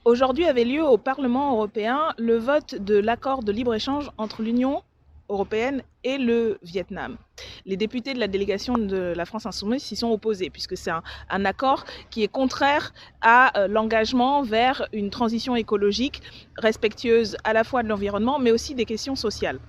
Aujourd'hui avait lieu au Parlement européen le vote de l'accord de libre-échange entre l'Union européenne et le Vietnam. Les députés de la délégation de la France insoumise s'y sont opposés, puisque c'est un accord qui est contraire à l'engagement vers une transition écologique respectueuse à la fois de l'environnement, mais aussi des questions sociales.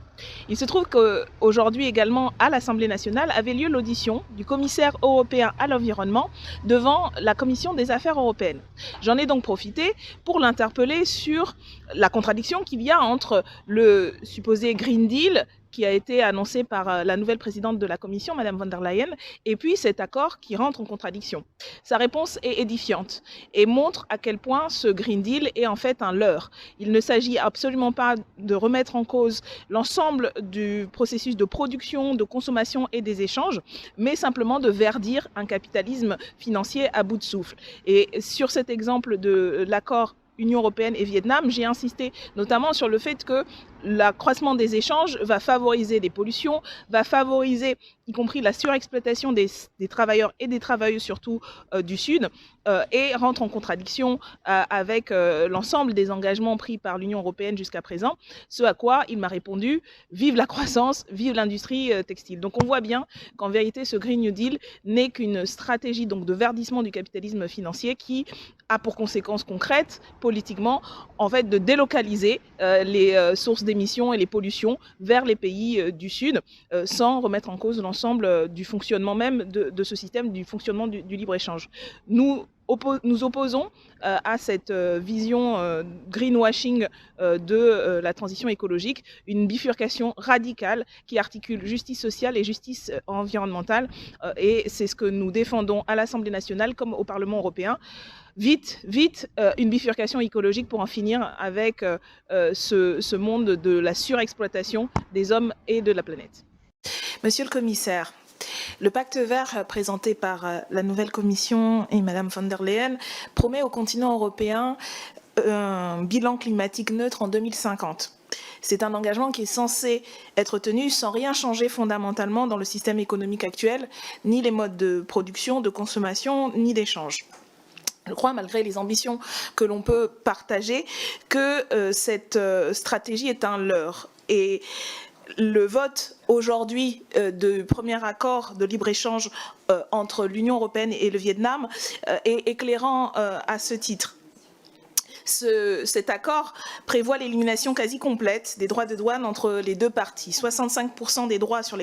Il se trouve qu'aujourd'hui également, à l'Assemblée nationale, avait lieu l'audition du commissaire européen à l'environnement devant la Commission des affaires européennes. J'en ai donc profité pour l'interpeller sur la contradiction qu'il y a entre le supposé Green Deal qui a été annoncé par la nouvelle présidente de la Commission, Mme von der Leyen, et puis cet accord qui rentre en contradiction. Sa réponse est édifiante et montre à quel point ce Green Deal est en fait un leurre. Il ne s'agit absolument pas de remettre en cause l'ensemble du processus de production, de consommation et des échanges, mais simplement de verdir un capitalisme financier à bout de souffle. Et sur cet exemple de l'accord Union européenne et Vietnam, j'ai insisté notamment sur le fait que l'accroissement des échanges va favoriser des pollutions, va favoriser y compris la surexploitation des travailleurs et des travailleuses surtout du Sud et rentre en contradiction avec l'ensemble des engagements pris par l'Union européenne jusqu'à présent, ce à quoi il m'a répondu « Vive la croissance, vive l'industrie textile ». Donc on voit bien qu'en vérité ce Green New Deal n'est qu'une stratégie donc, de verdissement du capitalisme financier qui a pour conséquence concrète, politiquement, en fait, de délocaliser les sources d'émissions et les pollutions vers les pays du Sud, sans remettre en cause l'ensemble du fonctionnement même de ce système, du fonctionnement du libre-échange. Nous opposons à cette vision greenwashing de la transition écologique une bifurcation radicale qui articule justice sociale et justice environnementale. Et c'est ce que nous défendons à l'Assemblée nationale comme au Parlement européen. Vite, vite, une bifurcation écologique pour en finir avec ce monde de la surexploitation des hommes et de la planète. Monsieur le commissaire, le pacte vert présenté par la nouvelle commission et Mme von der Leyen promet au continent européen un bilan climatique neutre en 2050. C'est un engagement qui est censé être tenu sans rien changer fondamentalement dans le système économique actuel, ni les modes de production, de consommation, ni d'échange. Je crois, malgré les ambitions que l'on peut partager, que cette stratégie est un leurre. Et le vote aujourd'hui du premier accord de libre-échange entre l'Union européenne et le Vietnam est éclairant à ce titre. Cet accord prévoit l'élimination quasi complète des droits de douane entre les deux parties. 65% des droits sur les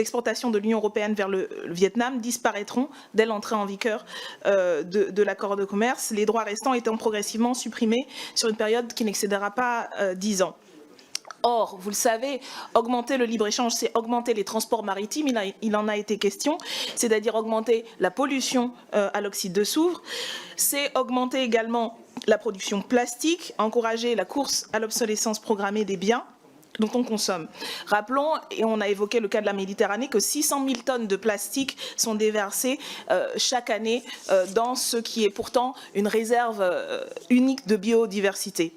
exportations de l'Union européenne vers le Vietnam disparaîtront dès l'entrée en vigueur de l'accord de commerce, les droits restants étant progressivement supprimés sur une période qui n'excédera pas 10 ans. Or, vous le savez, augmenter le libre-échange, c'est augmenter les transports maritimes, il en a été question, c'est-à-dire augmenter la pollution à l'oxyde de soufre, c'est augmenter également la production plastique, encourager la course à l'obsolescence programmée des biens dont on consomme. Rappelons, et on a évoqué le cas de la Méditerranée, que 600 000 tonnes de plastique sont déversées chaque année dans ce qui est pourtant une réserve unique de biodiversité.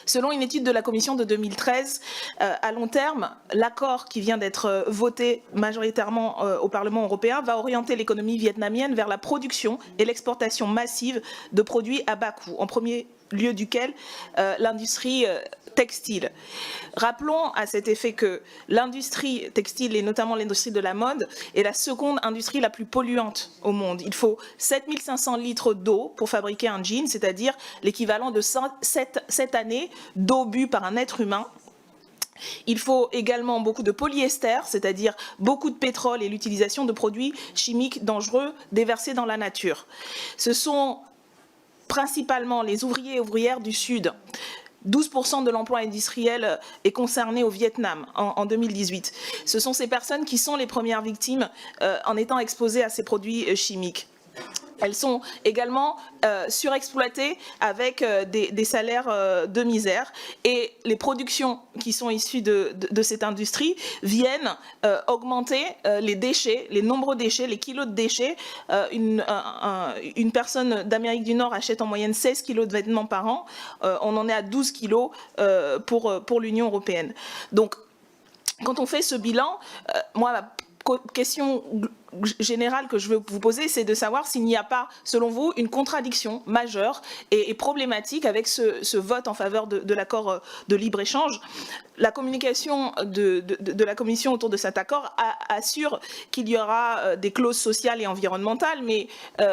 Selon une étude de la Commission de 2013, à long terme, l'accord qui vient d'être voté majoritairement au Parlement européen va orienter l'économie vietnamienne vers la production et l'exportation massive de produits à bas coût, en premier lieu duquel l'industrie textile. Rappelons à cet effet que l'industrie textile, et notamment l'industrie de la mode, est la seconde industrie la plus polluante au monde. Il faut 7500 litres d'eau pour fabriquer un jean, c'est-à-dire l'équivalent de 7 années d'eau bue par un être humain. Il faut également beaucoup de polyester, c'est-à-dire beaucoup de pétrole et l'utilisation de produits chimiques dangereux déversés dans la nature. Ce sont principalement les ouvriers et ouvrières du Sud. 12% de l'emploi industriel est concerné au Vietnam en 2018. Ce sont ces personnes qui sont les premières victimes en étant exposées à ces produits chimiques. Elles sont également surexploitées avec des salaires de misère et les productions qui sont issues de cette industrie viennent augmenter les déchets, les nombreux déchets, les kilos de déchets. Une personne d'Amérique du Nord achète en moyenne 16 kilos de vêtements par an. On en est à 12 kilos pour l'Union européenne. Donc, quand on fait ce bilan, moi, la question générale que je veux vous poser, c'est de savoir s'il n'y a pas, selon vous, une contradiction majeure et problématique avec ce vote en faveur de l'accord de libre-échange. La communication de la Commission autour de cet accord assure qu'il y aura des clauses sociales et environnementales, mais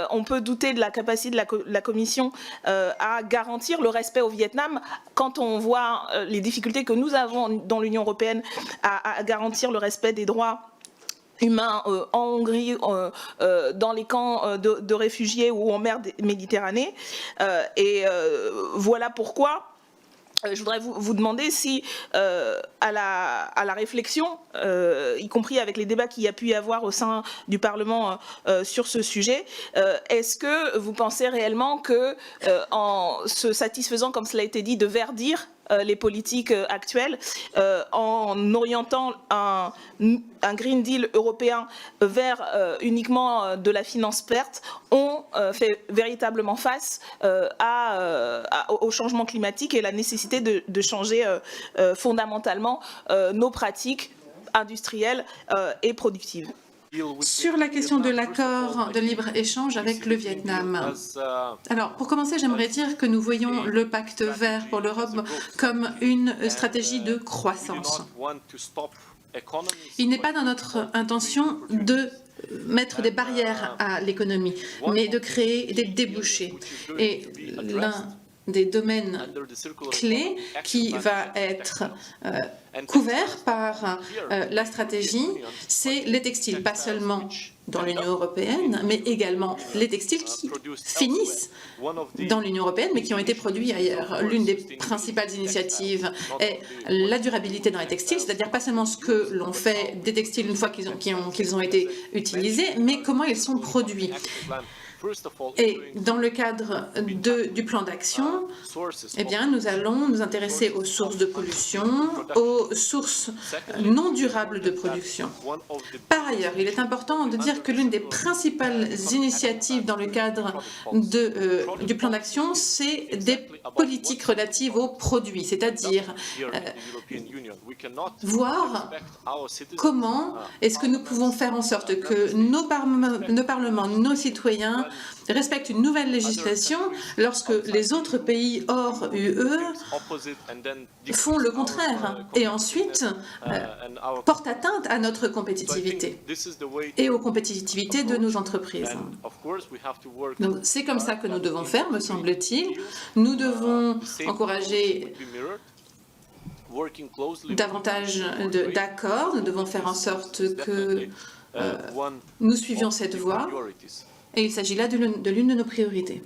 on peut douter de la capacité de la Commission à garantir le respect au Vietnam quand on voit les difficultés que nous avons dans l'Union européenne à garantir le respect des droits humains en Hongrie, dans les camps de réfugiés ou en mer Méditerranée. Voilà pourquoi je voudrais vous demander si, à la réflexion, y compris avec les débats qu'il y a pu y avoir au sein du Parlement sur ce sujet, est-ce que vous pensez réellement que, en se satisfaisant, comme cela a été dit, de verdir les politiques actuelles, en orientant un Green Deal européen vers uniquement de la finance verte, on fait véritablement face au changement climatique et la nécessité de changer fondamentalement nos pratiques industrielles et productives. Sur la question de l'accord de libre-échange avec le Vietnam. Alors, pour commencer, j'aimerais dire que nous voyons le pacte vert pour l'Europe comme une stratégie de croissance. Il n'est pas dans notre intention de mettre des barrières à l'économie, mais de créer des débouchés. Et l'un des domaines clés qui va être couvert par la stratégie, c'est les textiles, pas seulement dans l'Union européenne, mais également les textiles qui finissent dans l'Union européenne, mais qui ont été produits ailleurs. L'une des principales initiatives est la durabilité dans les textiles, c'est-à-dire pas seulement ce que l'on fait des textiles une fois qu'ils ont été utilisés, mais comment ils sont produits. Et dans le cadre du plan d'action, eh bien, nous allons nous intéresser aux sources de pollution, aux sources non durables de production. Par ailleurs, il est important de dire que l'une des principales initiatives dans le cadre du plan d'action, c'est des politiques relatives aux produits, c'est-à-dire voir comment est-ce que nous pouvons faire en sorte que nos parlements, nos citoyens respectent une nouvelle législation lorsque les autres pays hors UE font le contraire et ensuite portent atteinte à notre compétitivité et aux compétitivités de nos entreprises. Donc c'est comme ça que nous devons faire, me semble-t-il. Nous devons encourager davantage d'accords, nous devons faire en sorte que nous suivions cette voie. Et il s'agit là de l'une de nos priorités.